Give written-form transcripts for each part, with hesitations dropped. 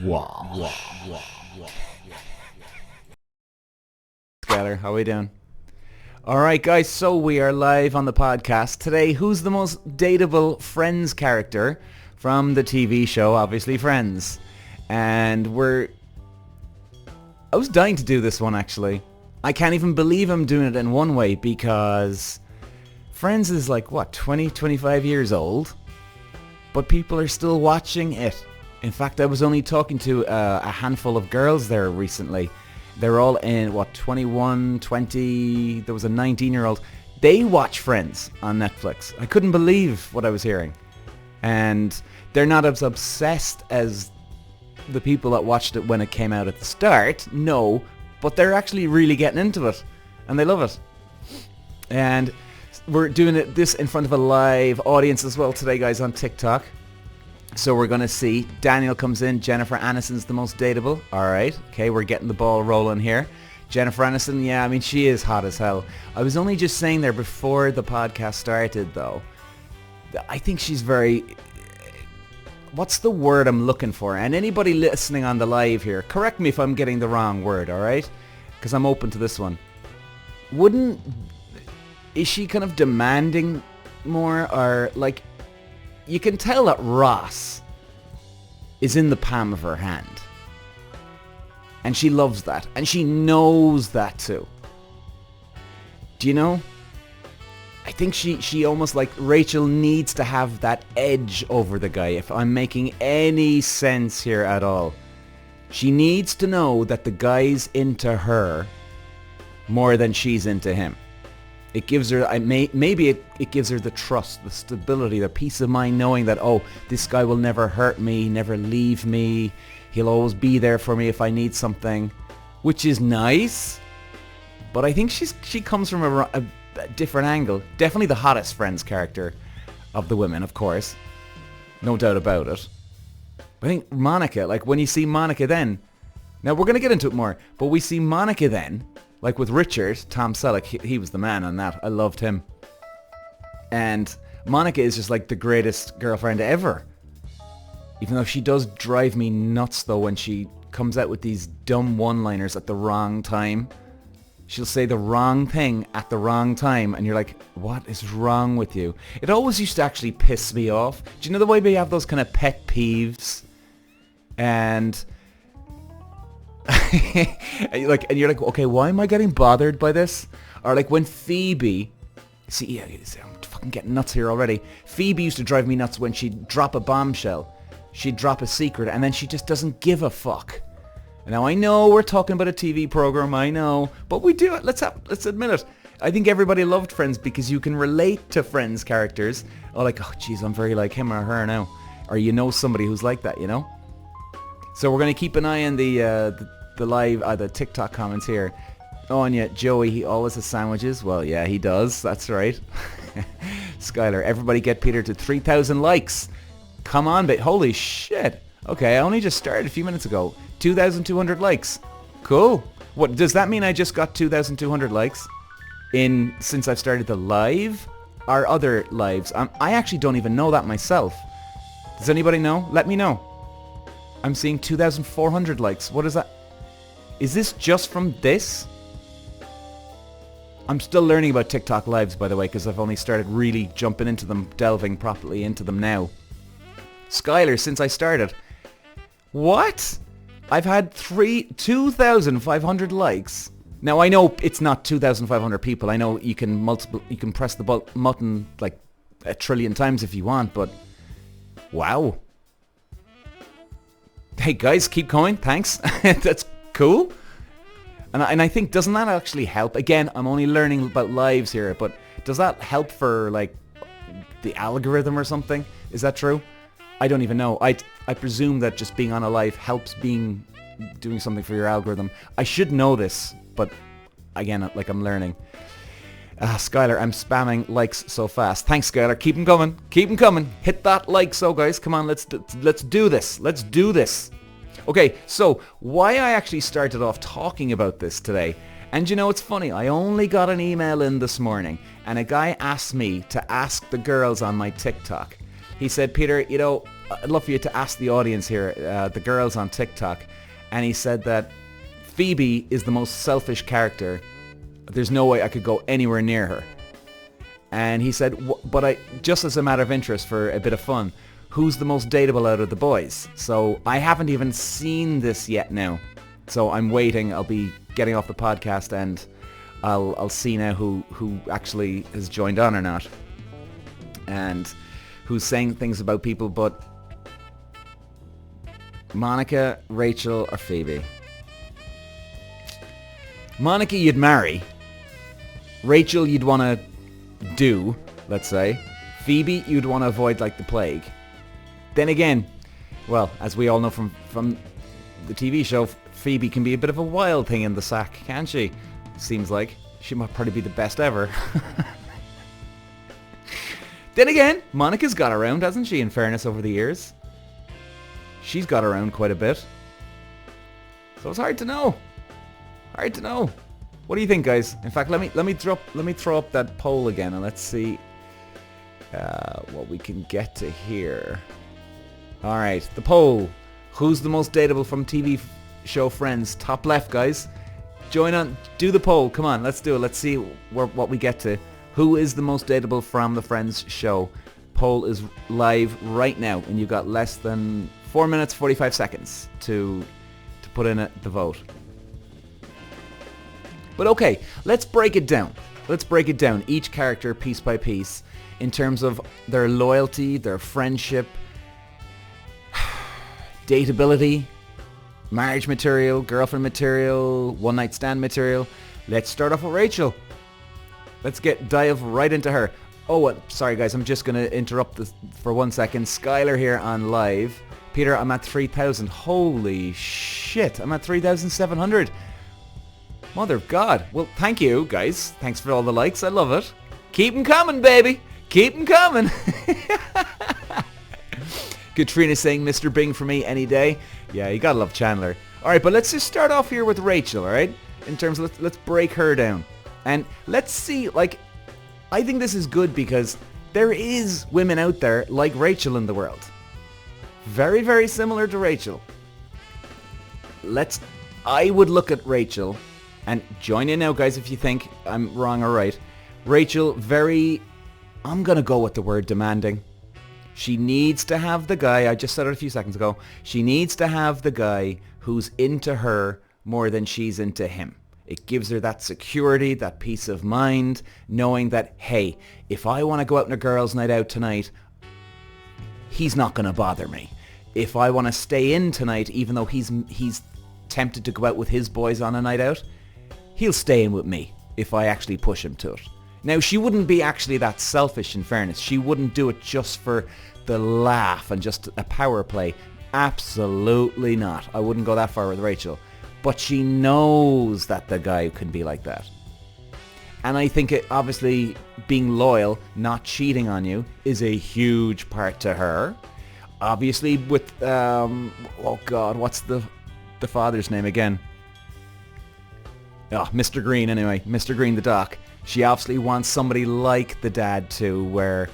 Walsh. Skyler, how are we doing? Alright guys, so we are live on the podcast. Today, who's the most dateable Friends character from the TV show, obviously Friends? And I was dying to do this one actually. I can't even believe I'm doing it in one way because Friends is like, 20, 25 years old? But people are still watching it. In fact, I was only talking to a handful of girls there recently. They're all in, 21, 20, there was a 19-year-old. They watch Friends on Netflix. I couldn't believe what I was hearing. And they're not as obsessed as the people that watched it when it came out at the start. No, but they're actually really getting into it. And they love it. And we're doing this in front of a live audience as well today, guys, on TikTok. So we're going to see. Daniel comes in. Jennifer Aniston's the most dateable. All right. Okay, we're getting the ball rolling here. Jennifer Aniston, yeah, I mean, she is hot as hell. I was only just saying there before the podcast started, though. I think she's very... What's the word I'm looking for? And anybody listening on the live here, correct me if I'm getting the wrong word, all right? Because I'm open to this one. Is she kind of demanding more, or like, you can tell that Ross is in the palm of her hand. And she loves that. And she knows that too. Do you know? I think she almost like Rachel needs to have that edge over the guy, if I'm making any sense here at all. She needs to know that the guy's into her more than she's into him. It gives her, maybe it gives her the trust, the stability, the peace of mind knowing that, oh, this guy will never hurt me, never leave me. He'll always be there for me if I need something, which is nice. But I think she comes from a different angle. Definitely the hottest Friends character of the women, of course. No doubt about it. But I think Monica, like when you see Monica then, now we're going to get into it more, but we see Monica then, like with Richard, Tom Selleck, he was the man on that. I loved him. And Monica is just like the greatest girlfriend ever. Even though she does drive me nuts though when she comes out with these dumb one-liners at the wrong time. She'll say the wrong thing at the wrong time and you're like, what is wrong with you? It always used to actually piss me off. Do you know the way we have those kind of pet peeves? And... and you're like, okay, why am I getting bothered by this? Or like when Phoebe, I'm fucking getting nuts here already. Phoebe used to drive me nuts when she'd drop a bombshell. She'd drop a secret and then she just doesn't give a fuck. Now I know we're talking about a TV program, I know, but we do it. Let's admit it. I think everybody loved Friends because you can relate to Friends characters. Oh, like, oh geez, I'm very like him or her now. Or you know somebody who's like that, you know? So we're going to keep an eye on the live, the TikTok comments here. Oh, and yeah, Joey, he always has sandwiches. Well, yeah, he does. That's right. Skylar, everybody get Peter to 3,000 likes. Come on, but holy shit. Okay, I only just started a few minutes ago. 2,200 likes. Cool. What, does that mean I just got 2,200 likes since I've started the live? Or other lives? I actually don't even know that myself. Does anybody know? Let me know. I'm seeing 2,400 likes. What is that? Is this just from this? I'm still learning about TikTok lives, by the way, because I've only started really jumping into them, delving properly into them now. Skylar, since I started. What? I've had 2,500 likes. Now I know it's not 2,500 people. I know you can press the button like a trillion times if you want, but wow. Hey guys, keep going. Thanks. That's cool. And I think, doesn't that actually help? Again, I'm only learning about lives here, but does that help for like the algorithm or something? Is that true? I don't even know. I presume that just being on a live helps doing something for your algorithm. I should know this, but again, like I'm learning. Skylar, I'm spamming likes so fast. Thanks, Skylar. Keep them coming. Keep them coming. Hit that like, so guys. Come on, let's do this. Let's do this. Okay, so why I actually started off talking about this today, and you know, it's funny, I only got an email in this morning, and a guy asked me to ask the girls on my TikTok. He said, Peter, you know, I'd love for you to ask the audience here, the girls on TikTok, and he said that Phoebe is the most selfish character. There's no way I could go anywhere near her. And he said, but just as a matter of interest for a bit of fun, who's the most dateable out of the boys? So I haven't even seen this yet now. So I'm waiting. I'll be getting off the podcast and I'll see now who actually has joined on or not. And who's saying things about people, but Monica, Rachel, or Phoebe? Monica you'd marry. Rachel you'd want to do, let's say. Phoebe you'd want to avoid like the plague. Then again, well, as we all know from the TV show, Phoebe can be a bit of a wild thing in the sack, can't she? Seems like. She might probably be the best ever. Then again, Monica's got around, hasn't she, in fairness, over the years? She's got around quite a bit. So it's hard to know. Hard to know. What do you think, guys? In fact, let me throw up that poll again and let's see what we can get to here. All right, the poll. Who's the most dateable from TV show Friends? Top left, guys. Join on. Do the poll. Come on, let's do it. Let's see what we get to. Who is the most dateable from the Friends show? Poll is live right now, and you've got less than 4 minutes 45 seconds to put in the vote. But okay, let's break it down. Let's break it down, each character piece by piece, in terms of their loyalty, their friendship, dateability, marriage material, girlfriend material, one night stand material. Let's start off with Rachel. Let's dive right into her. Oh, sorry guys, I'm just going to interrupt this for 1 second. Skylar here on live. Peter, I'm at 3,000. Holy shit, I'm at 3,700. Mother of God. Well, thank you, guys. Thanks for all the likes. I love it. Keep them coming, baby. Keep them coming. Katrina saying Mr. Bing for me any day. Yeah, you gotta love Chandler. All right, but let's just start off here with Rachel, all right? In terms of, let's break her down. And let's see, like, I think this is good because there is women out there like Rachel in the world. Very, very similar to Rachel. I would look at Rachel, and join in now, guys, if you think I'm wrong or right. Rachel, I'm going to go with the word demanding. She needs to have the guy, I just said it a few seconds ago, she needs to have the guy who's into her more than she's into him. It gives her that security, that peace of mind, knowing that, hey, if I want to go out on a girls' night out tonight, he's not going to bother me. If I want to stay in tonight, even though he's tempted to go out with his boys on a night out, he'll stay in with me if I actually push him to it. Now, she wouldn't be actually that selfish, in fairness. She wouldn't do it just for the laugh and just a power play. Absolutely not. I wouldn't go that far with Rachel. But she knows that the guy can be like that. And I think obviously being loyal, not cheating on you, is a huge part to her. Obviously with, oh God, what's the father's name again? Oh, Mr. Green anyway. Mr. Green the doc. She obviously wants somebody like the dad too, where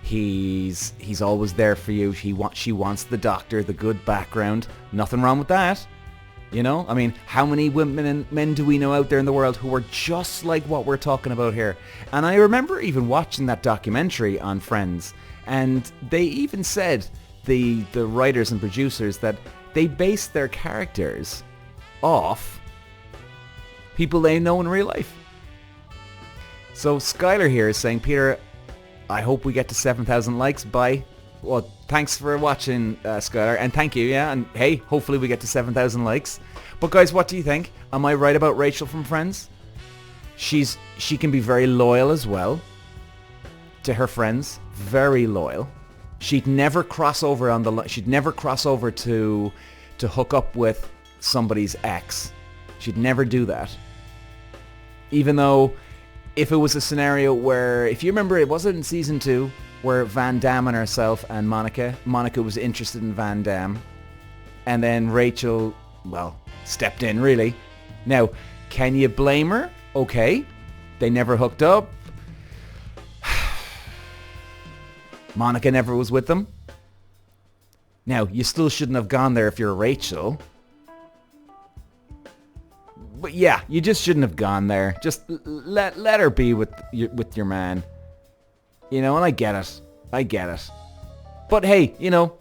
he's always there for you. She wants the doctor, the good background. Nothing wrong with that. You know, I mean, how many women and men do we know out there in the world who are just like what we're talking about here? And I remember even watching that documentary on Friends, and they even said, the writers and producers, that they based their characters off people they know in real life. So Skylar here is saying, Peter, I hope we get to 7,000 likes by... Well, thanks for watching, Skylar, and thank you, yeah, and hey, hopefully we get to 7,000 likes. But guys, what do you think? Am I right about Rachel from Friends? She can be very loyal as well to her friends, very loyal. She'd never cross over she'd never cross over to hook up with somebody's ex. She'd never do that. Even though, if it was a scenario where, if you remember, it wasn't in season 2, where Van Damme and herself and Monica was interested in Van Damme, and then Rachel, well, stepped in really. Now, can you blame her? Okay, they never hooked up. Monica never was with them. Now, you still shouldn't have gone there if you're Rachel. But yeah, you just shouldn't have gone there. Just let her be with your man. You know, and I get it. I get it. But hey, you know,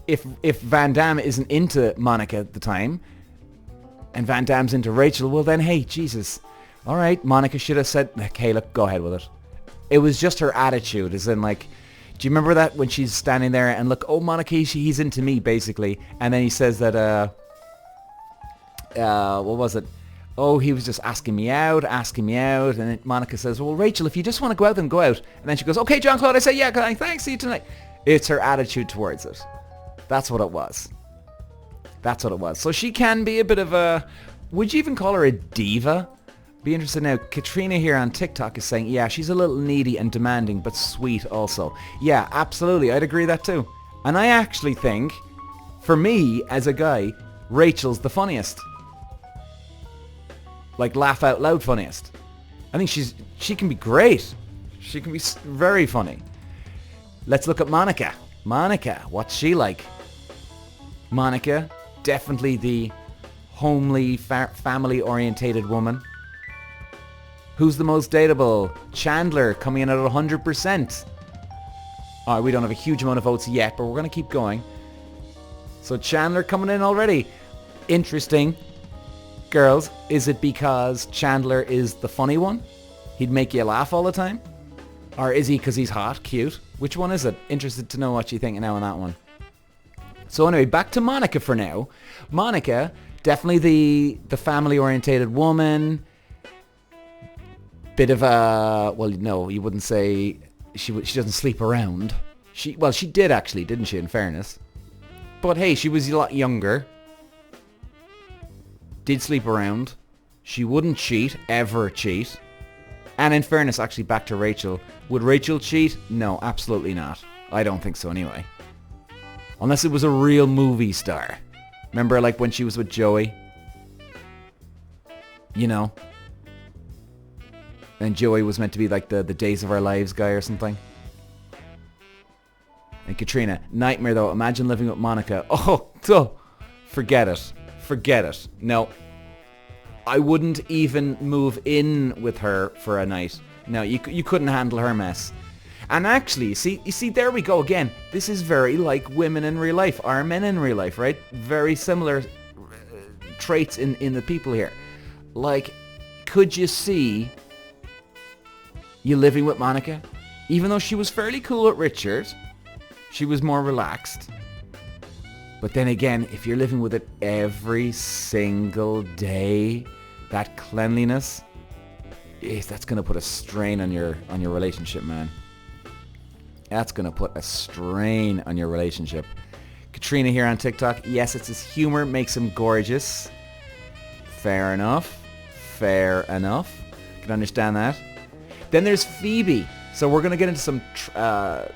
if Van Damme isn't into Monica at the time, and Van Damme's into Rachel, well then, hey, Jesus. All right, Monica should have said, okay, look, go ahead with it. It was just her attitude, as in like, do you remember that when she's standing there and look, oh, Monica, he's into me, basically. And then he says that, what was it? Oh, he was just asking me out. And then Monica says, well, Rachel, if you just want to go out, then go out. And then she goes, okay, Jean-Claude. I say, yeah, thanks, see you tonight. It's her attitude towards it. That's what it was. That's what it was. So she can be a bit of a, would you even call her a diva? Be interested now. Katrina here on TikTok is saying, yeah, she's a little needy and demanding, but sweet also. Yeah, absolutely. I'd agree that too. And I actually think, for me, as a guy, Rachel's the funniest. Like, laugh out loud funniest. I think she can be great. She can be very funny. Let's look at Monica. Monica, what's she like? Monica, definitely the homely, family-orientated woman. Who's the most dateable? Chandler, coming in at 100%. Alright, we don't have a huge amount of votes yet, but we're going to keep going. So Chandler coming in already. Interesting. Girls, is it because Chandler is the funny one? He'd make you laugh all the time? Or is he because he's hot, cute? Which one is it? Interested to know what you think now on that one. So anyway, back to Monica for now. Monica, definitely the family-orientated woman. Bit of a, well, no, you wouldn't say she doesn't sleep around. She did actually, didn't she, in fairness? But hey, she was a lot younger. Did sleep around. She wouldn't cheat, ever cheat. And in fairness, actually, back to Rachel. Would Rachel cheat? No, absolutely not. I don't think so anyway. Unless it was a real movie star. Remember, like, when she was with Joey? You know? And Joey was meant to be like the Days of Our Lives guy or something. And Katrina, nightmare though. Imagine living with Monica. Oh, forget it. Forget it. No. I wouldn't even move in with her for a night. No, you couldn't handle her mess. And actually, you see, there we go again. This is very like women in real life, our men in real life, right? Very similar traits in the people here. Like, could you see you living with Monica? Even though she was fairly cool with Richard, she was more relaxed. But then again, if you're living with it every single day, that cleanliness, that's going to put a strain on your relationship, man. That's going to put a strain on your relationship. Katrina here on TikTok. Yes, it's his humor makes him gorgeous. Fair enough. Fair enough. Can understand that. Then there's Phoebe. So we're going to get into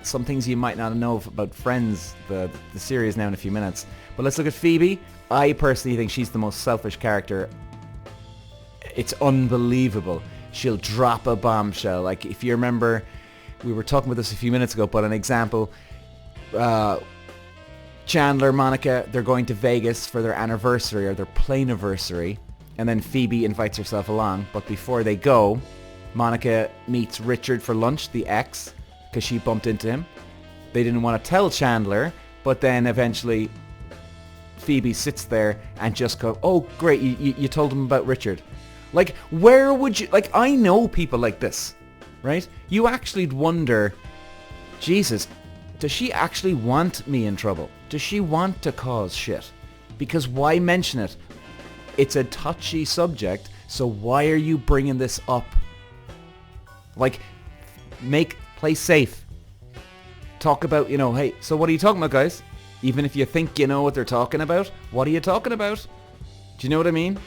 some things you might not know about Friends, the series now in a few minutes. But let's look at Phoebe. I personally think she's the most selfish character. It's unbelievable. She'll drop a bombshell. Like, if you remember, we were talking about this a few minutes ago, but an example, Chandler, Monica, they're going to Vegas for their anniversary or their plane-iversary. And then Phoebe invites herself along. But before they go, Monica meets Richard for lunch, the ex, because she bumped into him. They didn't want to tell Chandler, but then eventually Phoebe sits there and just goes, oh, great, you told him about Richard. Like, where would you... Like, I know people like this, right? You actually wonder, Jesus, does she actually want me in trouble? Does she want to cause shit? Because why mention it? It's a touchy subject, so why are you bringing this up? Like, play safe. Talk about, hey, so what are you talking about, guys? Even if you think you know what they're talking about, what are you talking about? Do you know what I mean?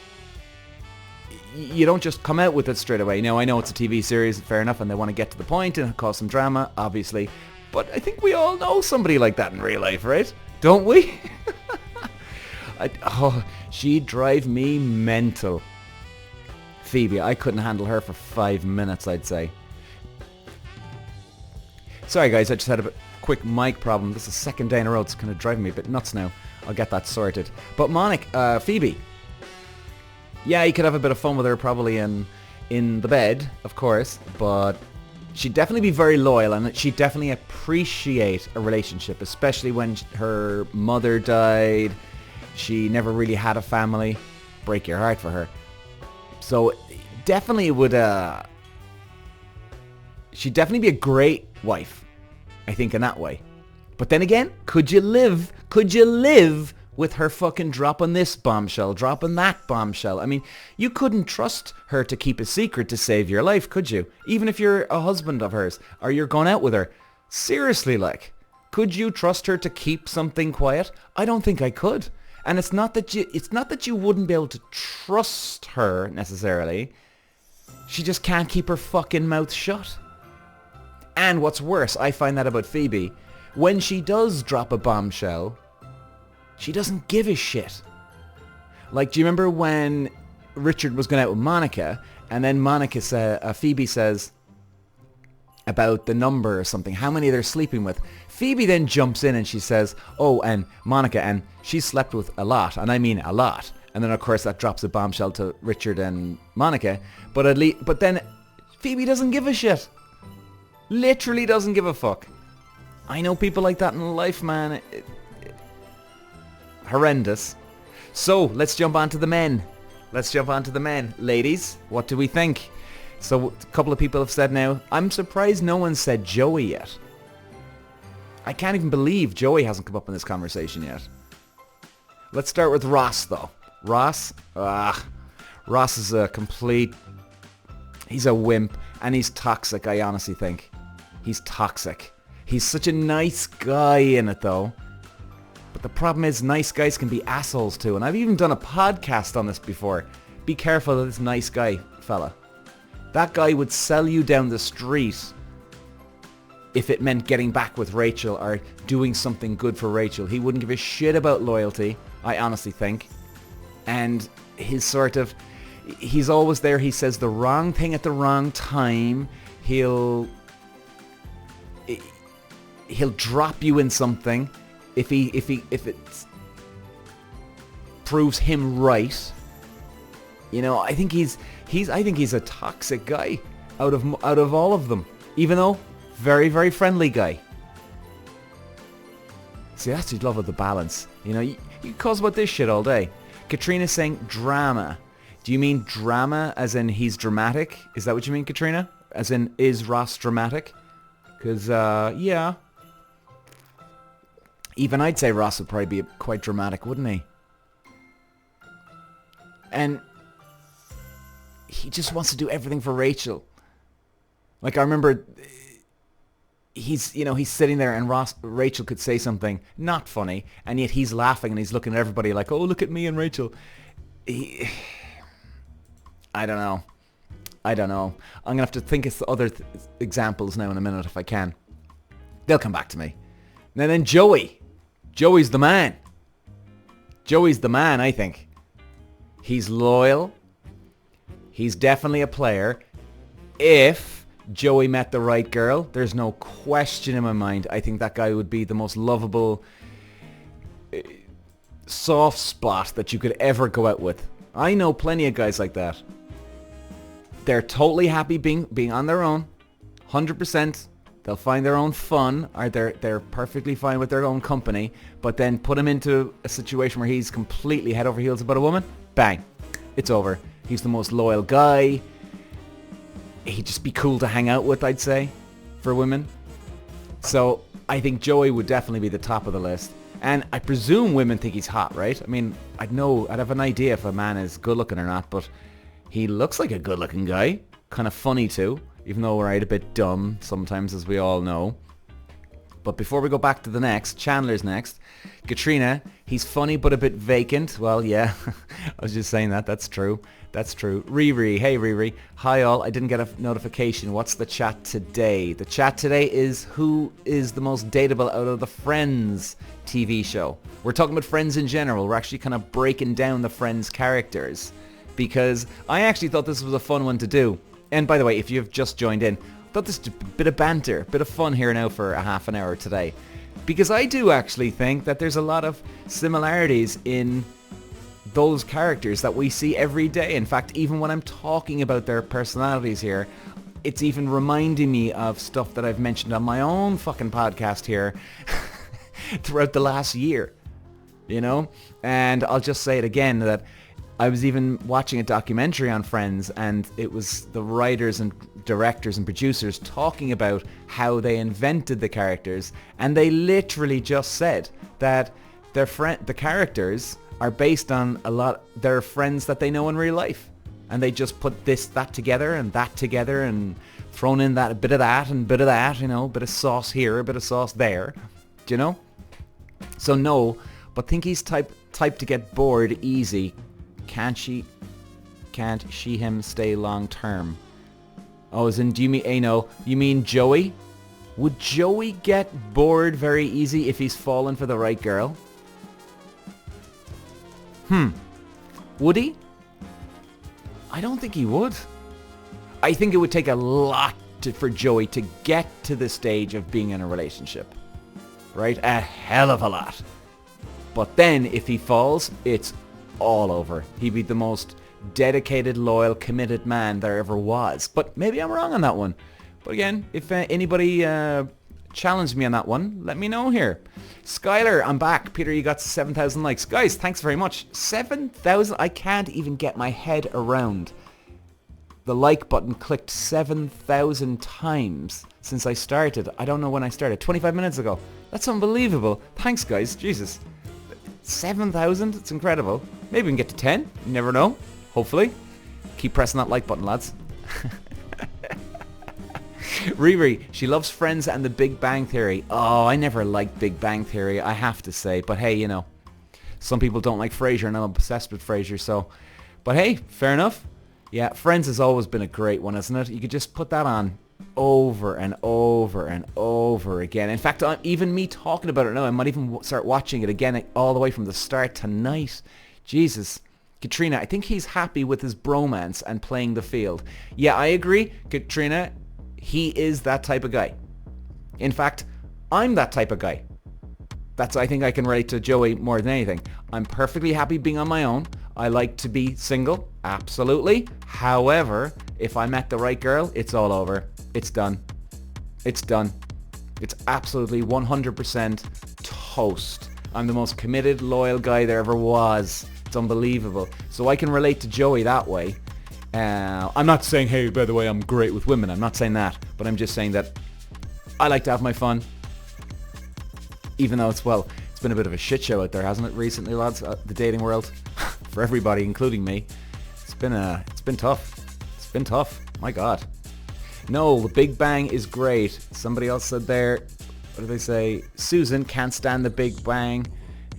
You don't just come out with it straight away. Now, I know it's a TV series, fair enough, and they want to get to the point and cause some drama, obviously. But I think we all know somebody like that in real life, right? Don't we? She'd drive me mental. Phoebe, I couldn't handle her for 5 minutes, I'd say. Sorry guys, I just had a bit... quick mic problem. This is the second day in a row. It's kind of driving me a bit nuts now. I'll get that sorted. But Monica, Phoebe. Yeah, you could have a bit of fun with her probably in the bed, of course. But she'd definitely be very loyal, and she'd definitely appreciate a relationship, especially when her mother died. She never really had a family. Break your heart for her. So definitely would... she'd definitely be a great wife, I think, in that way. But then again, could you live with her fucking dropping this bombshell, dropping that bombshell? I mean, you couldn't trust her to keep a secret to save your life, could you? Even if you're a husband of hers, or you're going out with her. Seriously, like, could you trust her to keep something quiet? I don't think I could. And it's not that you wouldn't be able to trust her necessarily. She just can't keep her fucking mouth shut. And what's worse, I find that about Phoebe, when she does drop a bombshell, she doesn't give a shit. Like, do you remember when Richard was going out with Monica, and then Phoebe says about the number or something, how many they're sleeping with. Phoebe then jumps in and she says, oh, and Monica, and she slept with a lot, and I mean a lot. And then, of course, that drops a bombshell to Richard and Monica. But then Phoebe doesn't give a shit. Literally doesn't give a fuck. I know people like that in life, man. Horrendous. So, let's jump on to the men. Ladies, what do we think? So, a couple of people have said now. I'm surprised no one said Joey yet. I can't even believe Joey hasn't come up in this conversation yet. Let's start with Ross, though. Ross is a complete... He's a wimp, and he's toxic, I honestly think. He's toxic. He's such a nice guy in it, though. But the problem is, nice guys can be assholes, too. And I've even done a podcast on this before. Be careful of this nice guy fella. That guy would sell you down the street if it meant getting back with Rachel or doing something good for Rachel. He wouldn't give a shit about loyalty, I honestly think. And he's always there. He says the wrong thing at the wrong time. He'll drop you in something if it proves him right. You know, I think he's a toxic guy out of all of them. Even though very, very friendly guy. See, that's the love of the balance. You know, you cause about this shit all day. Katrina's saying drama. Do you mean drama as in he's dramatic? Is that what you mean, Katrina? As in, is Ross dramatic? Because, yeah. Even I'd say Ross would probably be quite dramatic, wouldn't he? And he just wants to do everything for Rachel. Like, I remember he's sitting there and Rachel could say something not funny, and yet he's laughing and he's looking at everybody like, oh, look at me and Rachel. I don't know. I'm going to have to think of other examples now in a minute if I can. They'll come back to me. And then Joey. Joey's the man. I think. He's loyal. He's definitely a player. If Joey met the right girl, there's no question in my mind. I think that guy would be the most lovable soft spot that you could ever go out with. I know plenty of guys like that. They're totally happy being on their own. 100%. They'll find their own fun, or they're perfectly fine with their own company, but then put him into a situation where he's completely head over heels about a woman, bang, it's over. He's the most loyal guy. He'd just be cool to hang out with, I'd say, for women. So I think Joey would definitely be the top of the list. And I presume women think he's hot, right? I mean, I'd have an idea if a man is good looking or not, but he looks like a good looking guy. Kind of funny too. Even though we're a bit dumb sometimes, as we all know. But before we go back to the next, Chandler's next. Katrina, he's funny but a bit vacant. Well, yeah, I was just saying that. That's true. Riri, hey Riri. Hi all, I didn't get a notification. What's the chat today? The chat today is who is the most dateable out of the Friends TV show. We're talking about Friends in general. We're actually kind of breaking down the Friends characters. Because I actually thought this was a fun one to do. And by the way, if you've just joined in, Thought this a bit of banter, bit of fun here now for a half an hour today. Because I do actually think that there's a lot of similarities in those characters that we see every day. In fact, even when I'm talking about their personalities here, it's even reminding me of stuff that I've mentioned on my own fucking podcast here throughout the last year, you know? And I'll just say it again, that I was even watching a documentary on Friends, and it was the writers and directors and producers talking about how they invented the characters, and they literally just said that the characters are based on their friends that they know in real life. And they just put that together and thrown in a bit of that and bit of that, you know, a bit of sauce here, a bit of sauce there, do you know? So no, but think he's type to get bored easy. Can't she him stay long term? Oh, do you mean Joey? Would Joey get bored very easy if he's fallen for the right girl? Would he? I don't think he would. I think it would take a lot for Joey to get to the stage of being in a relationship. Right? A hell of a lot. But then if he falls, it's all over. He'd be the most dedicated, loyal, committed man there ever was. But maybe I'm wrong on that one. But again, if anybody challenged me on that one, let me know here. Skylar, I'm back. Peter, you got 7,000 likes. Guys, thanks very much. 7,000. I can't even get my head around. The like button clicked 7,000 times since I started. I don't know when I started. 25 minutes ago. That's unbelievable. Thanks, guys. Jesus. 7,000? It's incredible. Maybe we can get to 10. You never know. Hopefully. Keep pressing that like button, lads. Riri, she loves Friends and The Big Bang Theory. Oh, I never liked Big Bang Theory, I have to say. But hey, you know, some people don't like Frasier, and I'm obsessed with Frasier, so... But hey, fair enough. Yeah, Friends has always been a great one, isn't it? You could just put that on over and over and over again. In fact, even me talking about it now, I might even start watching it again all the way from the start tonight. Jesus. Katrina, I think he's happy with his bromance and playing the field. Yeah, I agree, Katrina. He is that type of guy. In fact, I'm that type of guy. I think I can relate to Joey more than anything. I'm perfectly happy being on my own. I like to be single, absolutely. However, if I met the right girl, it's all over. It's done. It's done. It's absolutely 100% toast. I'm the most committed, loyal guy there ever was. It's unbelievable. So I can relate to Joey that way. I'm not saying, hey, by the way, I'm great with women. I'm not saying that. But I'm just saying that I like to have my fun. Even though it's been a bit of a shit show out there, hasn't it, recently, lads? The dating world. For everybody, including me. It's been tough. It's been tough. My God. No, The Big Bang is great. Somebody else said there, what did they say? Susan can't stand The Big Bang.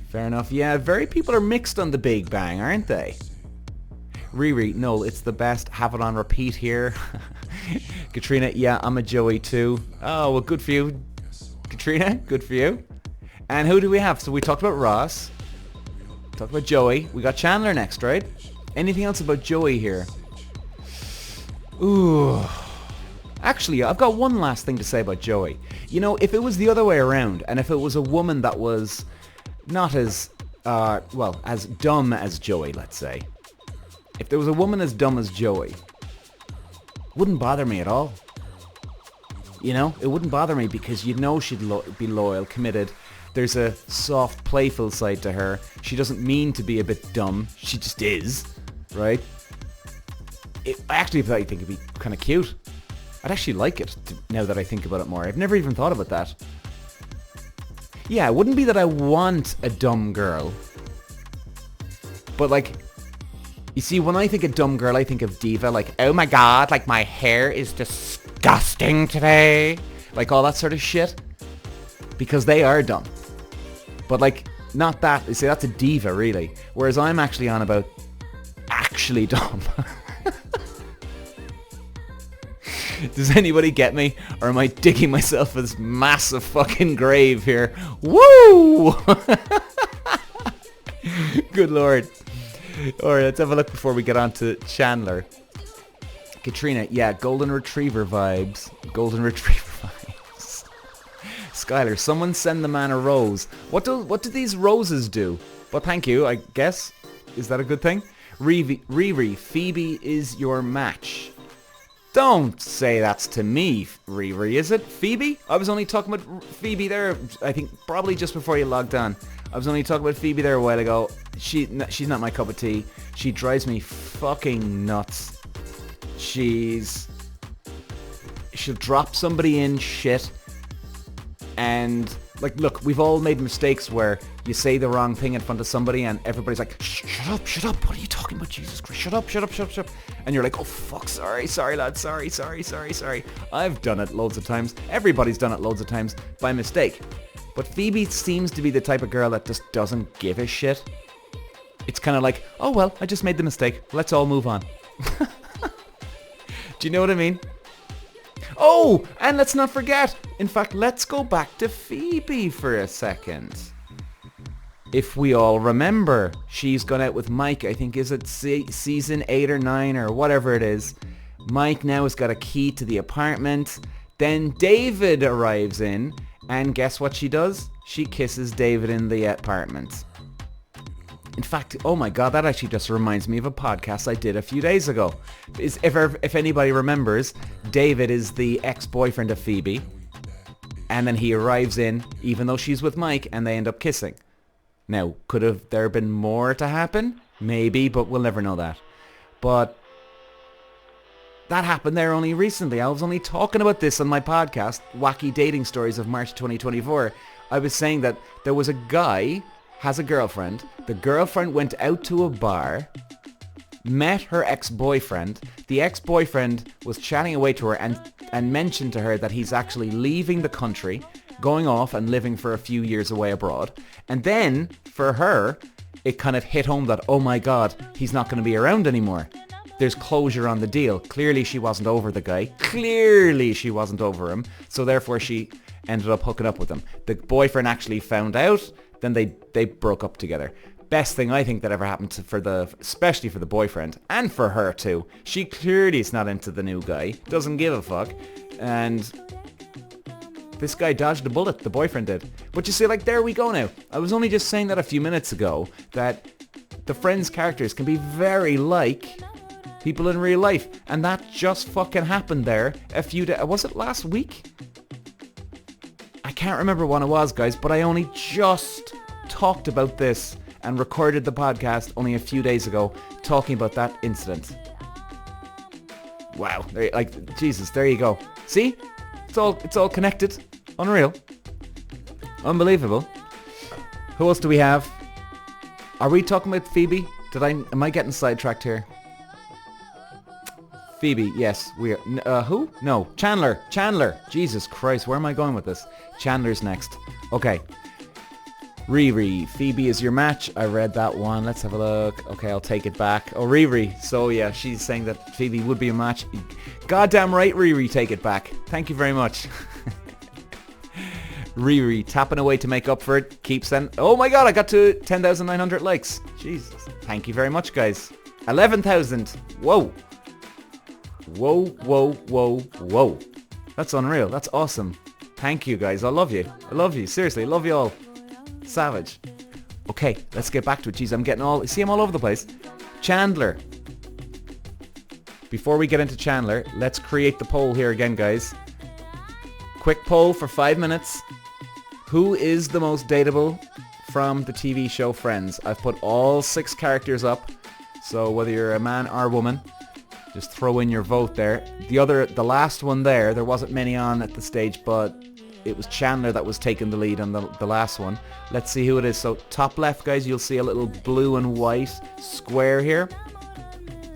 Fair enough. Yeah, very people are mixed on The Big Bang, aren't they? Riri, no, it's the best. Have it on repeat here. Katrina, yeah, I'm a Joey too. Oh, well, good for you, Katrina. Good for you. And who do we have? So we talked about Ross. Talked about Joey. We got Chandler next, right? Anything else about Joey here? Ooh. Actually, I've got one last thing to say about Joey. You know, if it was the other way around, and if it was a woman that was not as, as dumb as Joey, let's say. If there was a woman as dumb as Joey, wouldn't bother me at all. You know, it wouldn't bother me because you know she'd be loyal, committed. There's a soft, playful side to her. She doesn't mean to be a bit dumb. She just is, right? I actually think it'd be kind of cute. I'd actually like it now that I think about it more. I've never even thought about that. Yeah, it wouldn't be that I want a dumb girl. But like, you see, when I think of dumb girl, I think of diva. Like, oh my God, like my hair is disgusting today. Like all that sort of shit. Because they are dumb. But like, not that. You see, that's a diva, really. Whereas I'm actually on about actually dumb. Does anybody get me? Or am I digging myself this massive fucking grave here? Woo! Good Lord. Alright, let's have a look before we get on to Chandler. Katrina, yeah, golden retriever vibes. Golden retriever vibes. Skylar, someone send the man a rose. What do these roses do? Well, thank you, I guess. Is that a good thing? Riri, Phoebe is your match. Don't say that's to me, Riri, is it? Phoebe? I was only talking about Phoebe there, I think, probably just before you logged on. I was only talking about Phoebe there a while ago. She's not my cup of tea. She drives me fucking nuts. She'll drop somebody in shit. And, like, look, we've all made mistakes where you say the wrong thing in front of somebody and everybody's like, shut up, what are you talking about, Jesus Christ, shut up. And you're like, oh fuck, sorry lad, sorry. I've done it loads of times. Everybody's done it loads of times by mistake. But Phoebe seems to be the type of girl that just doesn't give a shit. It's kind of like, oh well, I just made the mistake. Let's all move on. Do you know what I mean? Oh, and let's not forget. In fact, let's go back to Phoebe for a second. If we all remember, she's gone out with Mike. I think, is it season 8 or 9 or whatever it is. Mike now has got a key to the apartment. Then David arrives in. And guess what she does? She kisses David in the apartment. In fact, oh my god, that actually just reminds me of a podcast I did a few days ago. If anybody remembers, David is the ex-boyfriend of Phoebe. And then he arrives in, even though she's with Mike, and they end up kissing. Now, could have there been more to happen? Maybe, but we'll never know that. But that happened there only recently. I was only talking about this on my podcast, Wacky Dating Stories of March 2024. I was saying that there was a guy, has a girlfriend. The girlfriend went out to a bar, met her ex-boyfriend. The ex-boyfriend was chatting away to her and mentioned to her that he's actually leaving the country, going off and living for a few years away abroad. And then, for her, it kind of hit home that, oh my god, he's not going to be around anymore. There's closure on the deal. Clearly she wasn't over the guy. Clearly she wasn't over him. So therefore she ended up hooking up with him. The boyfriend actually found out. Then they broke up together. Best thing I think that ever happened especially for the boyfriend. And for her too. She clearly is not into the new guy. Doesn't give a fuck. And this guy dodged a bullet. The boyfriend did. But you see, like, there we go now. I was only just saying that a few minutes ago. That the Friends characters can be very like people in real life. And that just fucking happened there a few days. Was it last week? I can't remember when it was, guys, but I only just talked about this and recorded the podcast only a few days ago talking about that incident. Wow. Like, Jesus, there you go. See? It's all connected. Unreal. Unbelievable. Who else do we have? Are we talking about Phoebe? Am I getting sidetracked here? Phoebe, yes, we are. Who? No, Chandler. Jesus Christ, where am I going with this? Chandler's next. Okay. Riri, Phoebe is your match. I read that one. Let's have a look. Okay, I'll take it back. Oh, Riri. So yeah, she's saying that Phoebe would be a match. Goddamn right, Riri, take it back. Thank you very much. Riri, tapping away to make up for it. Keep sending. Oh my god, I got to 10,900 likes. Jesus. Thank you very much, guys. 11,000. Whoa. Whoa. That's unreal. That's awesome. Thank you, guys. I love you. Seriously, love you all. Savage. Okay, let's get back to it. Jeez, I'm all over the place. Chandler. Before we get into Chandler, let's create the poll here again, guys. Quick poll for 5 minutes. Who is the most dateable from the TV show Friends? I've put all 6 characters up. So whether you're a man or a woman, just throw in your vote there. The last one there wasn't many on at the stage, but it was Chandler that was taking the lead on the last one. Let's see who it is. So top left, guys, you'll see a little blue and white square here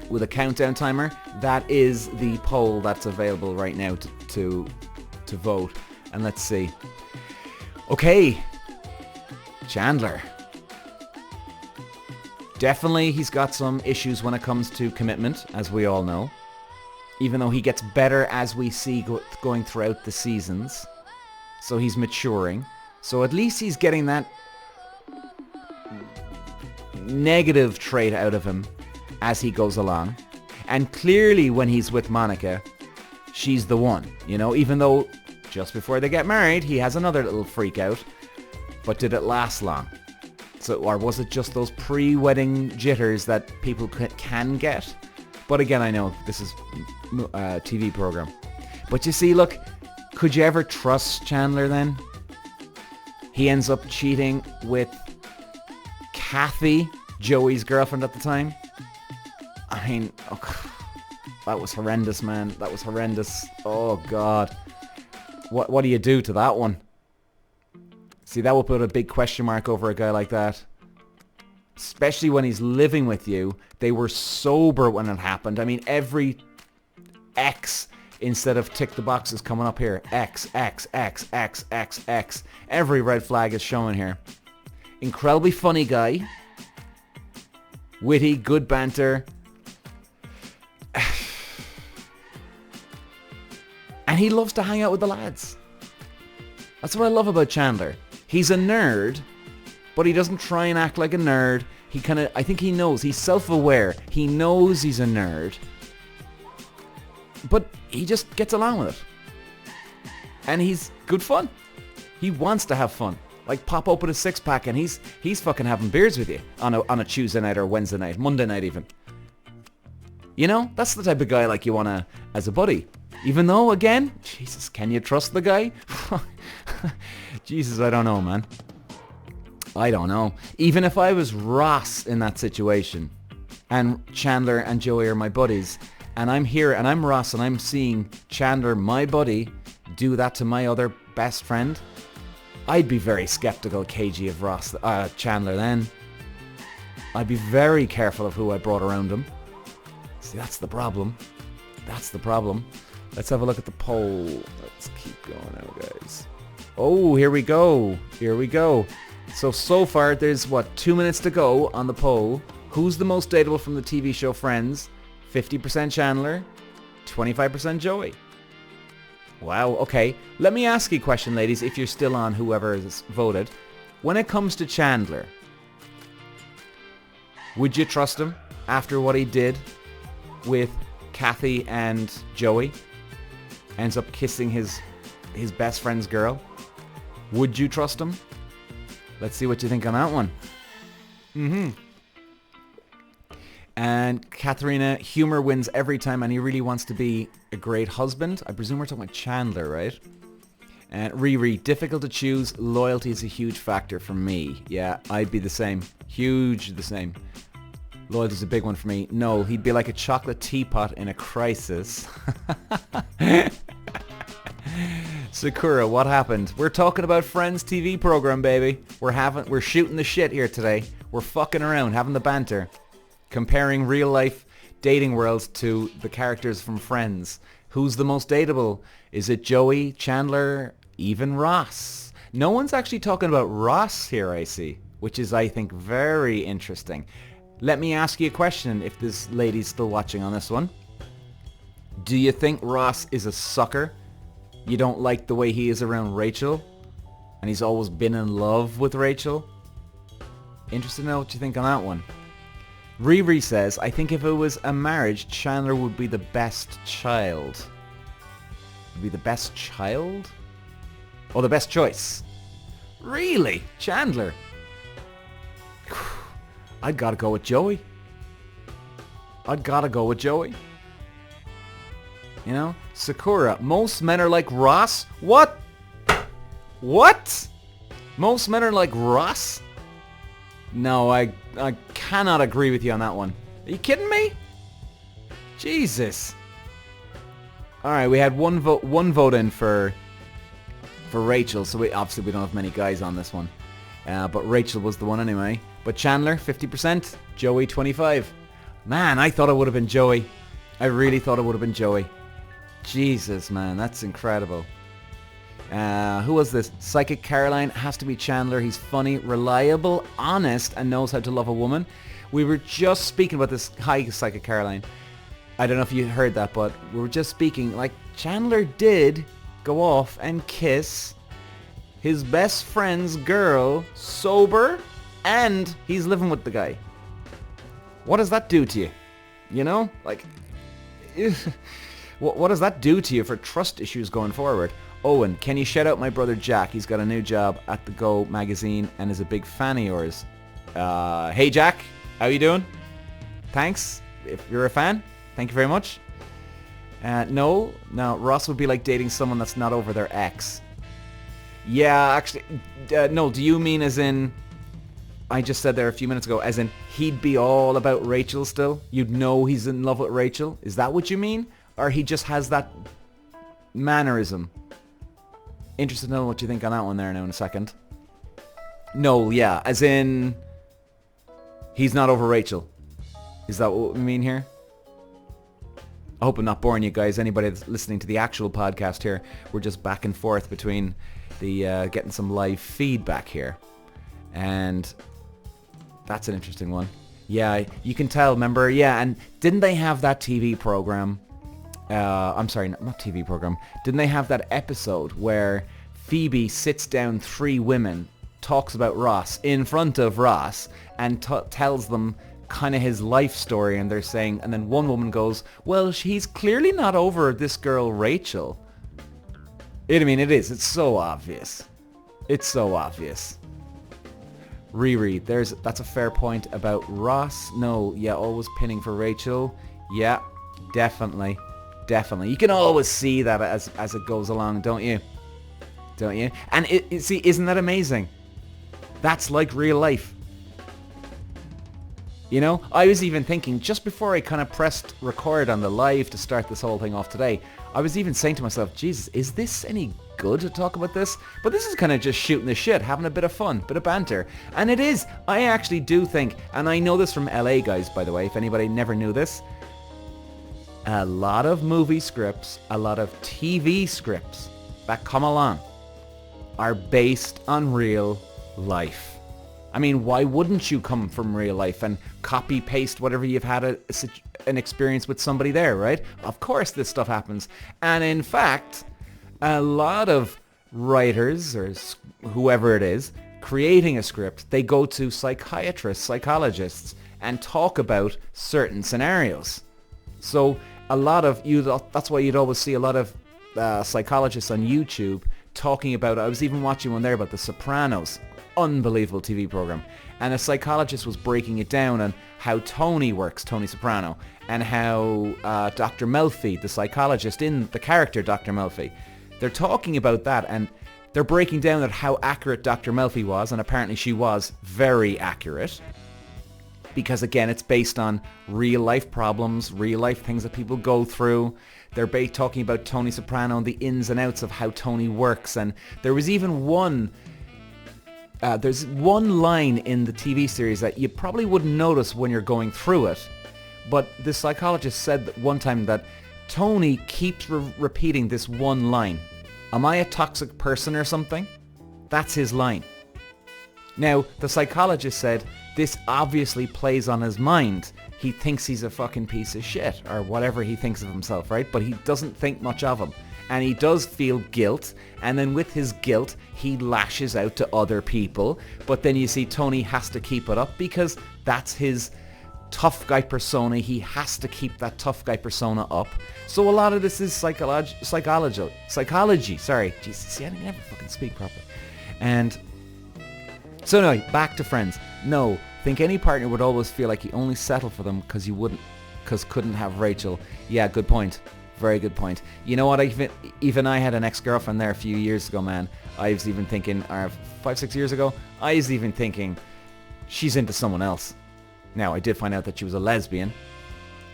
with a countdown timer. That is the poll that's available right now to vote. And let's see. Okay. Chandler. Definitely he's got some issues when it comes to commitment, as we all know. Even though he gets better as we see going throughout the seasons. So he's maturing. So at least he's getting that negative trait out of him as he goes along. And clearly when he's with Monica, she's the one, you know, even though just before they get married, he has another little freak out. But did it last long? So, or was it just those pre-wedding jitters that people can get? But again, I know this is a TV program. But you see, look, could you ever trust Chandler then? He ends up cheating with Kathy, Joey's girlfriend at the time. I mean, oh, that was horrendous, man. That was horrendous. Oh, God. What do you do to that one? See, that will put a big question mark over a guy like that. Especially when he's living with you. They were sober when it happened. I mean, every X instead of tick the boxes coming up here. X, X, X, X, X, X. Every red flag is showing here. Incredibly funny guy. Witty, good banter. And he loves to hang out with the lads. That's what I love about Chandler. He's a nerd, but he doesn't try and act like a nerd. He kind of, I think he knows, he's self-aware. He knows he's a nerd, but he just gets along with it. And he's good fun. He wants to have fun. Like pop open a six-pack and he's fucking having beers with you on a Tuesday night or Wednesday night, Monday night even. You know, that's the type of guy like you want to, as a buddy. Even though, again, Jesus, can you trust the guy? Jesus, I don't know, man. I don't know. Even if I was Ross in that situation, and Chandler and Joey are my buddies, and I'm here and I'm Ross and I'm seeing Chandler, my buddy, do that to my other best friend, I'd be very skeptical, KG, of Chandler then. I'd be very careful of who I brought around him. See, that's the problem. That's the problem. Let's have a look at the poll. Let's keep going now, guys. Oh, here we go. Here we go. So far, there's, 2 minutes to go on the poll. Who's the most dateable from the TV show Friends? 50% Chandler, 25% Joey. Wow, okay. Let me ask you a question, ladies, if you're still on, whoever has voted. When it comes to Chandler, would you trust him after what he did with Kathy and Joey? Ends up kissing his best friend's girl. Would you trust him? Let's see what you think on that one. And Katharina, humor wins every time and he really wants to be a great husband. I presume we're talking about Chandler, right? And Riri, difficult to choose. Loyalty is a huge factor for me. Yeah, I'd be the same. Huge the same. Loyalty's a big one for me. No, he'd be like a chocolate teapot in a crisis. Sakura, what happened? We're talking about Friends TV program, baby. We're shooting the shit here today. We're fucking around, having the banter. Comparing real life dating worlds to the characters from Friends. Who's the most dateable? Is it Joey, Chandler, even Ross? No one's actually talking about Ross here, I see. Which is, I think, very interesting. Let me ask you a question if this lady's still watching on this one. Do you think Ross is a sucker? You don't like the way he is around Rachel? And he's always been in love with Rachel? Interested to know what you think on that one. Riri says, I think if it was a marriage, Chandler would be the best child. Would be the best child? Or the best choice? Really? Chandler? I'd gotta go with Joey. I'd gotta go with Joey. You know? Sakura, most men are like Ross? What? What? Most men are like Ross? No, I cannot agree with you on that one. Are you kidding me? Jesus. Alright, we had one vote in for Rachel, so obviously we don't have many guys on this one. But Rachel was the one anyway. But Chandler, 50%. Joey, 25%. Man, I thought it would have been Joey. I really thought it would have been Joey. Jesus, man, that's incredible. Who was this? Psychic Caroline, has to be Chandler. He's funny, reliable, honest, and knows how to love a woman. We were just speaking about this. Hi, Psychic Caroline. I don't know if you heard that, but we were just speaking. Like, Chandler did go off and kiss his best friend's girl, sober, and he's living with the guy. What does that do to you? You know? Like, What does that do to you for trust issues going forward? Owen, can you shout out my brother Jack? He's got a new job at the Go magazine and is a big fan of yours. Hey Jack, how you doing? Thanks. If you're a fan, thank you very much. No, Ross would be like dating someone that's not over their ex. Yeah, actually, no, do you mean as in, I just said there a few minutes ago, as in he'd be all about Rachel still? You'd know he's in love with Rachel? Is that what you mean? Or he just has that mannerism? Interested to know what you think on that one there now in a second. No, yeah, as in he's not over Rachel. Is that what we mean here? I hope I'm not boring you guys. Anybody that's listening to the actual podcast here, we're just back and forth between the getting some live feedback here. And that's an interesting one. Yeah, you can tell, remember? Yeah, and didn't they have that TV program? I'm sorry, not TV program. Didn't they have that episode where Phoebe sits down 3 women, talks about Ross in front of Ross, and tells them kind of his life story, and they're saying, and then one woman goes, well, he's clearly not over this girl Rachel. I mean, it is. It's so obvious. It's so obvious. Riri, that's a fair point about Ross. No, yeah, always pinning for Rachel. Yeah, definitely. Definitely. You can always see that as it goes along, don't you? Don't you? And see, isn't that amazing? That's like real life. You know, I was even thinking, just before I kind of pressed record on the live to start this whole thing off today, I was even saying to myself, Jesus, is this any good to talk about this? But this is kind of just shooting the shit, having a bit of fun, bit of banter. And it is. I actually do think, and I know this from LA guys, by the way, if anybody never knew this, a lot of movie scripts, a lot of TV scripts that come along are based on real life. I mean, why wouldn't you come from real life and copy paste whatever you've had an experience with somebody there, right? Of course this stuff happens. And in fact, a lot of writers or whoever it is creating a script, they go to psychiatrists, psychologists, and talk about certain scenarios. So a lot of that's why you'd always see a lot of psychologists on YouTube talking about, I was even watching one there about The Sopranos. Unbelievable TV program, and a psychologist was breaking it down on how Tony works, Tony Soprano, and how Dr. Melfi, the psychologist in the character Dr. Melfi, they're talking about that, and they're breaking down at how accurate Dr. Melfi was, and apparently she was very accurate, because again, it's based on real life problems, real life things that people go through. They're talking about Tony Soprano and the ins and outs of how Tony works, and there was even there's one line in the TV series that you probably wouldn't notice when you're going through it, but the psychologist said that one time that Tony keeps repeating this one line. Am I a toxic person or something? That's his line. Now, the psychologist said this obviously plays on his mind. He thinks he's a fucking piece of shit, or whatever he thinks of himself, right? But he doesn't think much of him. And he does feel guilt, and then with his guilt, he lashes out to other people. But then you see Tony has to keep it up because that's his tough guy persona. He has to keep that tough guy persona up. So a lot of this is psychology. Sorry. Jesus, see, I never fucking speak properly. And so anyway, back to Friends. No, think any partner would always feel like you only settle for them because couldn't have Rachel. Yeah, good point. Very good point. You know what? Even I had an ex-girlfriend there a few years ago, man. I was even thinking, 5-6 years ago, I was even thinking she's into someone else. Now, I did find out that she was a lesbian.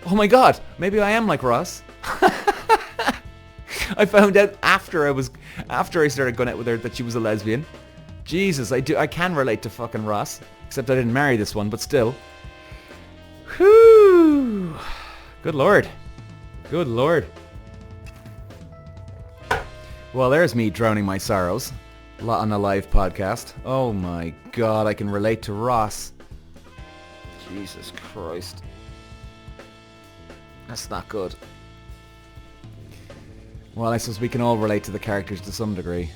Oh my god, maybe I am like Ross. I found out after I started going out with her that she was a lesbian. Jesus, I can relate to fucking Ross. Except I didn't marry this one, but still. Whew. Good lord. Good lord. Well, there's me drowning my sorrows on a live podcast. Oh my god, I can relate to Ross. Jesus Christ. That's not good. Well, I suppose we can all relate to the characters to some degree.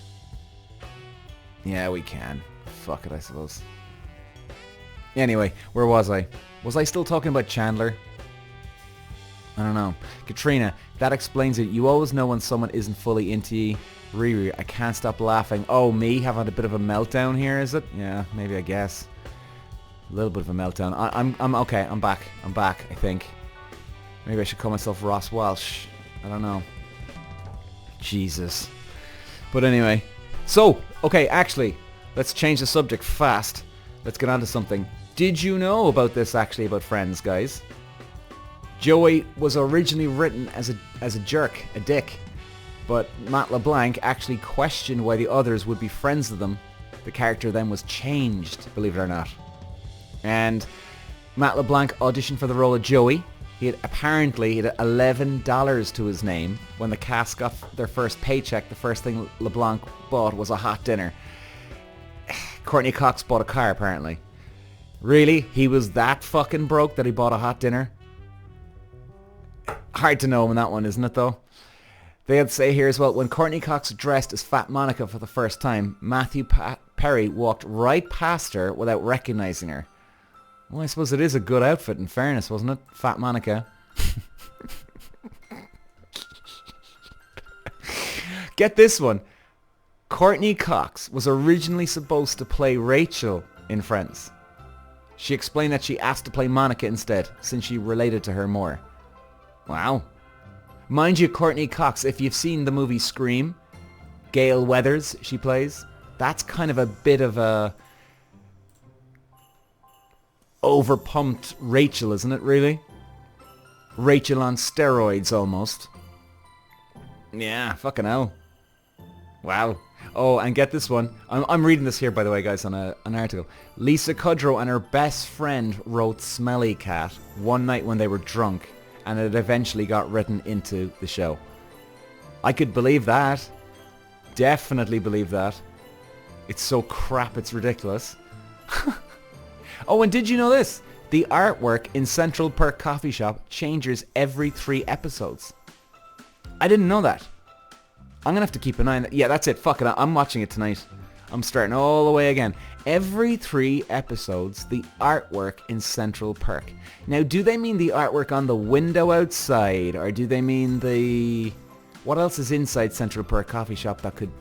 Yeah, we can. Fuck it, I suppose. Anyway, where was I? Was I still talking about Chandler? I don't know. Katrina, that explains it. You always know when someone isn't fully into you. Riri, I can't stop laughing. Oh, me having a bit of a meltdown here, is it? Yeah, maybe, I guess. A little bit of a meltdown. I'm okay. I'm back, I think. Maybe I should call myself Ross Walsh. I don't know. Jesus. But anyway. So, okay, actually, let's change the subject fast. Let's get on to something. Did you know about this, actually, about Friends, guys? Joey was originally written as a jerk, a dick. But Matt LeBlanc actually questioned why the others would be friends with them. The character then was changed, believe it or not. And Matt LeBlanc auditioned for the role of Joey. He had $11 to his name. When the cast got their first paycheck, the first thing LeBlanc bought was a hot dinner. Courtney Cox bought a car, apparently. Really? He was that fucking broke that he bought a hot dinner? Hard to know on that one, isn't it, though? They had to say here as well, when Courtney Cox dressed as Fat Monica for the first time, Matthew Perry walked right past her without recognizing her. Well, I suppose it is a good outfit, in fairness, wasn't it? Fat Monica. Get this one. Courtney Cox was originally supposed to play Rachel in Friends. She explained that she asked to play Monica instead, since she related to her more. Wow. Mind you, Courtney Cox, if you've seen the movie Scream, Gail Weathers she plays, that's kind of a bit of a overpumped Rachel, isn't it, really? Rachel on steroids, almost. Yeah, fucking hell. Wow. Oh, and get this one. I'm reading this here, by the way, guys, on an article. Lisa Kudrow and her best friend wrote Smelly Cat one night when they were drunk, and it eventually got written into the show. I could believe that. Definitely believe that. It's so crap, it's ridiculous. Oh, and did you know this? The artwork in Central Perk Coffee Shop changes every 3 episodes. I didn't know that. I'm going to have to keep an eye on that. Yeah, that's it. Fuck it. I'm watching it tonight. I'm starting all the way again. Every 3 episodes, the artwork in Central Perk. Now, do they mean the artwork on the window outside? Or do they mean the... What else is inside Central Perk Coffee Shop that could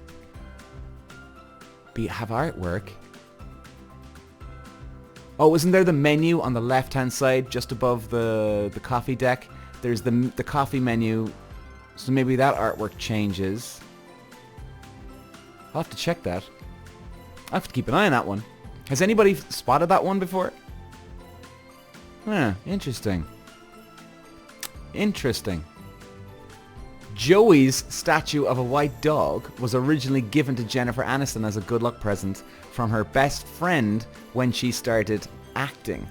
have artwork? Oh, isn't there the menu on the left-hand side, just above the coffee deck? There's the coffee menu, so maybe that artwork changes. I'll have to check that. I'll have to keep an eye on that one. Has anybody spotted that one before? Interesting. Interesting. Joey's statue of a white dog was originally given to Jennifer Aniston as a good luck present from her best friend when she started acting.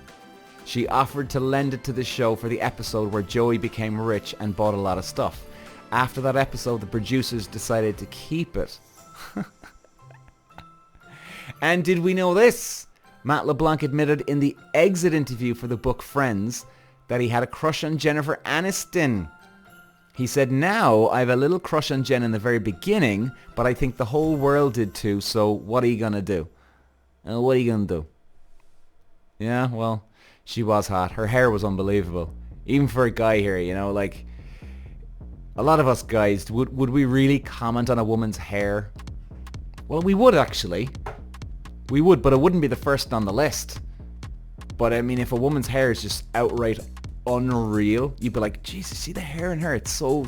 She offered to lend it to the show for the episode where Joey became rich and bought a lot of stuff. After that episode, the producers decided to keep it. And did we know this? Matt LeBlanc admitted in the exit interview for the book Friends that he had a crush on Jennifer Aniston. He said, now I have a little crush on Jen in the very beginning, but I think the whole world did too, so what are you going to do? What are you going to do? Yeah, well, she was hot. Her hair was unbelievable. Even for a guy here, you know, like, a lot of us guys, would we really comment on a woman's hair? Well, we would actually. We would, but it wouldn't be the first on the list. But I mean, if a woman's hair is just outright unreal, you'd be like, Jesus, see the hair in her? It's so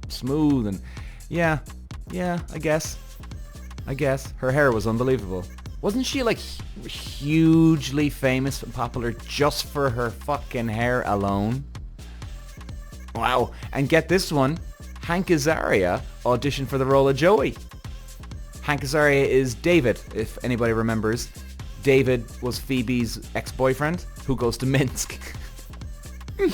smooth. And yeah, I guess her hair was unbelievable. Wasn't she like hugely famous and popular just for her fucking hair alone? Wow. And get this one, Hank Azaria auditioned for the role of Joey. Hank Azaria is David, if anybody remembers. David was Phoebe's ex-boyfriend who goes to Minsk. And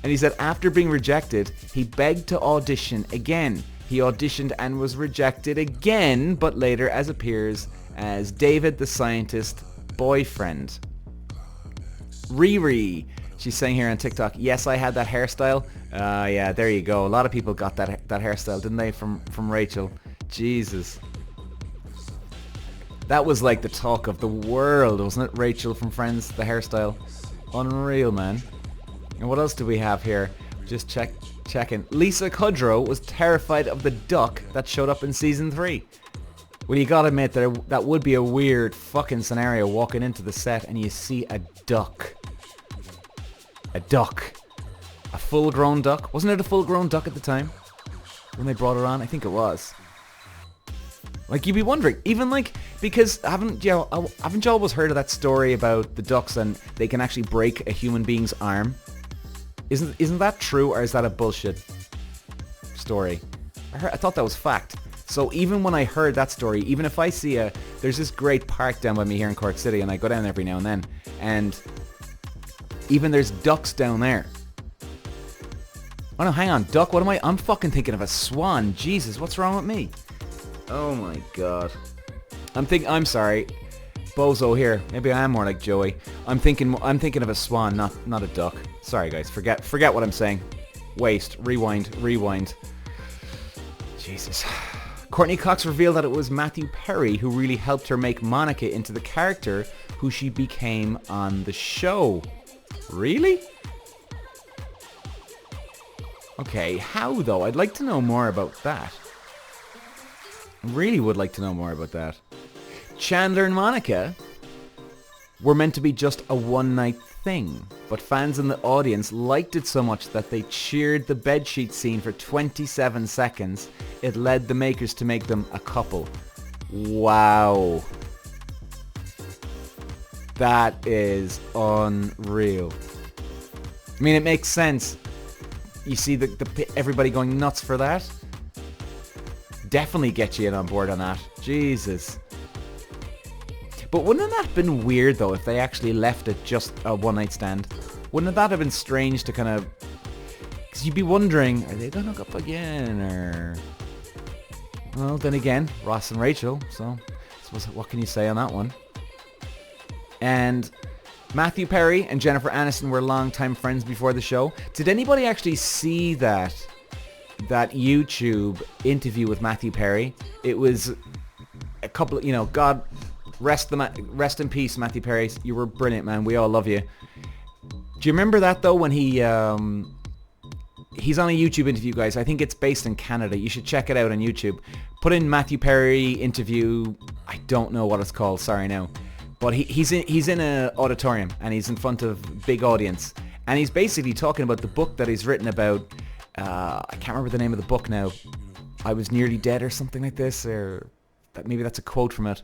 he said after being rejected, he begged to audition again. He auditioned and was rejected again, but later appears as David the scientist boyfriend. Riri, she's saying here on TikTok, yes, I had that hairstyle. Yeah, there you go. A lot of people got that hairstyle, didn't they, from Rachel? Jesus. That was like the talk of the world, wasn't it? Rachel from Friends, the hairstyle. Unreal, man. And what else do we have here? Just checking. Lisa Kudrow was terrified of the duck that showed up in season 3. Well, you gotta admit that would be a weird fucking scenario, walking into the set and you see a duck. A duck. A full-grown duck. Wasn't it a full-grown duck at the time when they brought it on? I think it was. Like, you'd be wondering, even like, because haven't you always heard of that story about the ducks and they can actually break a human being's arm? Isn't that true, or is that a bullshit story? I thought that was fact. So even when I heard that story, even if I see there's this great park down by me here in Cork City, and I go down every now and then, and even there's ducks down there. Oh no, hang on, duck, what am I'm fucking thinking of a swan. Jesus, what's wrong with me? Oh my god. I'm sorry. Bozo here. Maybe I am more like Joey. I'm thinking of a swan, not a duck. Sorry guys, forget what I'm saying. Waste. Rewind. Jesus. Courtney Cox revealed that it was Matthew Perry who really helped her make Monica into the character who she became on the show. Really? Okay, how though? I'd like to know more about that. Really would like to know more about that. Chandler and Monica were meant to be just a one-night thing, but fans in the audience liked it so much that they cheered the bedsheet scene for 27 seconds. It led the makers to make them a couple. Wow. That is unreal. I mean, it makes sense. You see everybody going nuts for that? Definitely get you in on board on that. Jesus. But wouldn't that have been weird though if they actually left it just a one-night stand? Wouldn't that have been strange to kind of... Because you'd be wondering, are they going to hook up again, or... Well, then again, Ross and Rachel, so I suppose what can you say on that one? And Matthew Perry and Jennifer Aniston were longtime friends before the show. Did anybody actually see that YouTube interview with Matthew Perry? It was a couple of, God... Rest in peace, Matthew Perry. You were brilliant, man. We all love you. Do you remember that though, when he's on a YouTube interview, guys? I think it's based in Canada. You should check it out on YouTube. Put in Matthew Perry interview. I don't know what it's called. Sorry now. But he's in an auditorium and he's in front of a big audience, and he's basically talking about the book that he's written about. I can't remember the name of the book now. I Was Nearly Dead or something like this, or maybe that's a quote from it.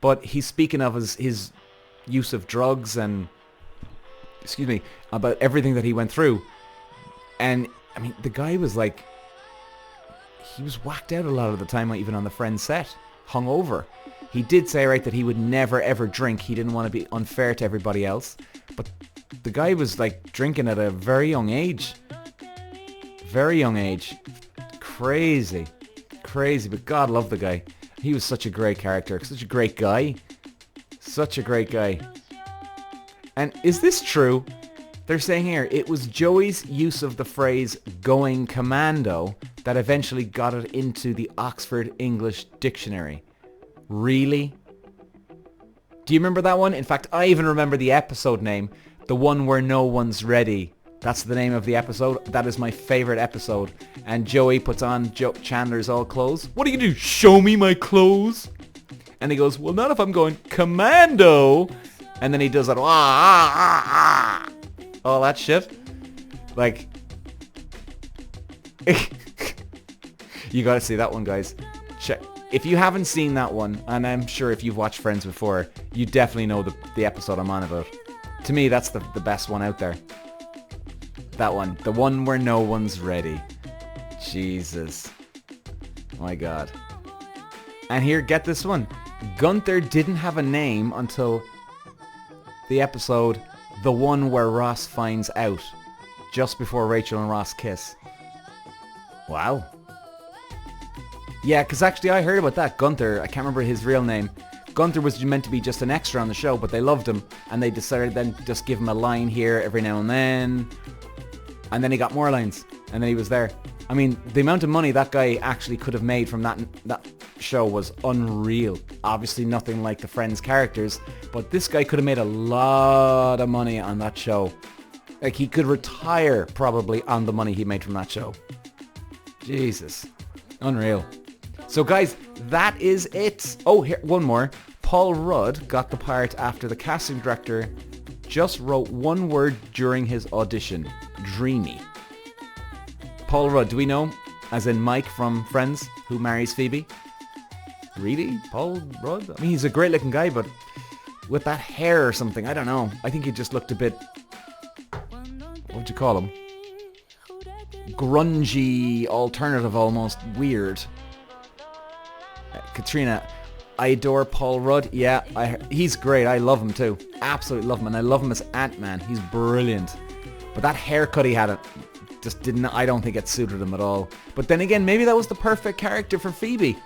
But he's speaking of his use of drugs and, about everything that he went through. And, I mean, the guy was like, he was whacked out a lot of the time, even on the Friends set, hungover. He did say, right, that he would never ever drink. He didn't want to be unfair to everybody else. But the guy was like drinking at a very young age. Very young age. Crazy. But God love the guy. He was such a great character, such a great guy. Such a great guy. And is this true? They're saying here, it was Joey's use of the phrase going commando that eventually got it into the Oxford English Dictionary. Really? Do you remember that one? In fact, I even remember the episode name, the one where no one's ready. That's the name of the episode. That is my favorite episode. And Joey puts on Chandler's all clothes. What do you do? Show me my clothes? And he goes, well, not if I'm going commando. And then he does that. All that shit. Like, you gotta see that one, guys. Check. If you haven't seen that one, and I'm sure if you've watched Friends before, you definitely know the episode I'm on about. To me, that's the best one out there. That one. The one where no one's ready. Jesus. My God. And here, get this one. Gunther didn't have a name until the episode, the one where Ross finds out, just before Rachel and Ross kiss. Wow. Yeah, because actually I heard about that. Gunther, I can't remember his real name. Gunther was meant to be just an extra on the show, but they loved him, and they decided then just give him a line here every now and then. And then he got more lines, and then he was there. I mean, the amount of money that guy actually could have made from that show was unreal. Obviously nothing like the Friends characters, but this guy could have made a lot of money on that show. Like, he could retire probably on the money he made from that show. Jesus. Unreal. So guys, that is it. Oh, here, one more. Paul Rudd got the part after the casting director just wrote one word during his audition. Dreamy. Paul Rudd, do we know? As in Mike from Friends, who marries Phoebe? Really? Paul Rudd? I mean, he's a great looking guy, but with that hair or something, I don't know. I think he just looked a bit... What would you call him? Grungy, alternative almost, weird. Katrina, I adore Paul Rudd. Yeah, he's great. I love him too. Absolutely love him. And I love him as Ant-Man. He's brilliant. But that haircut he had, just didn't... I don't think it suited him at all. But then again, maybe that was the perfect character for Phoebe.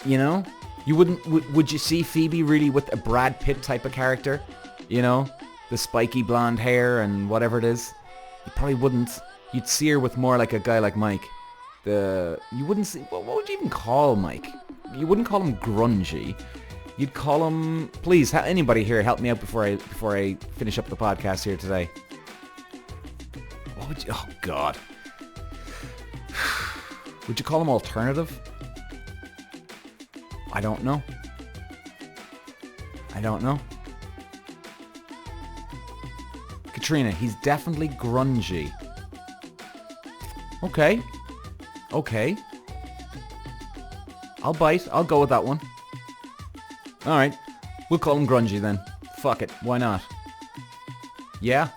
You know? You wouldn't... Would you see Phoebe really with a Brad Pitt type of character? You know? The spiky blonde hair and whatever it is. You probably wouldn't. You'd see her with more like a guy like Mike. You wouldn't see... What would you even call Mike? You wouldn't call him grungy. You'd call him... Please, anybody here, help me out before I finish up the podcast here today. What would you... Oh, God. Would you call him alternative? I don't know. I don't know. Katrina, he's definitely grungy. Okay. Okay. I'll bite. I'll go with that one. Alright. We'll call him grungy then. Fuck it. Why not? Yeah.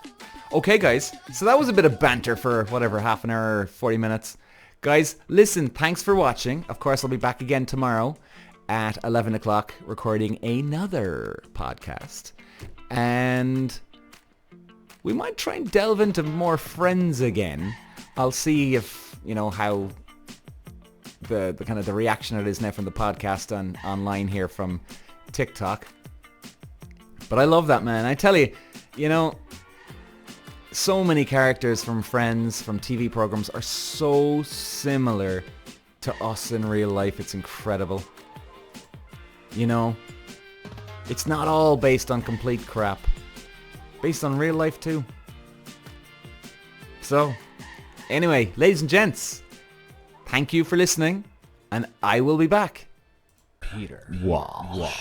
Okay, guys. So that was a bit of banter for, whatever, half an hour or 40 minutes. Guys, listen, thanks for watching. Of course, I'll be back again tomorrow at 11 o'clock recording another podcast. And we might try and delve into more Friends again. I'll see if, you know, how the kind of the reaction it is now from the podcast online here from TikTok. But I love that, man. I tell you, you know, so many characters from Friends, from TV programs are so similar to us in real life. It's incredible. You know, it's not all based on complete crap. Based on real life too. So, anyway, ladies and gents, thank you for listening, and I will be back. Peter. Walsh.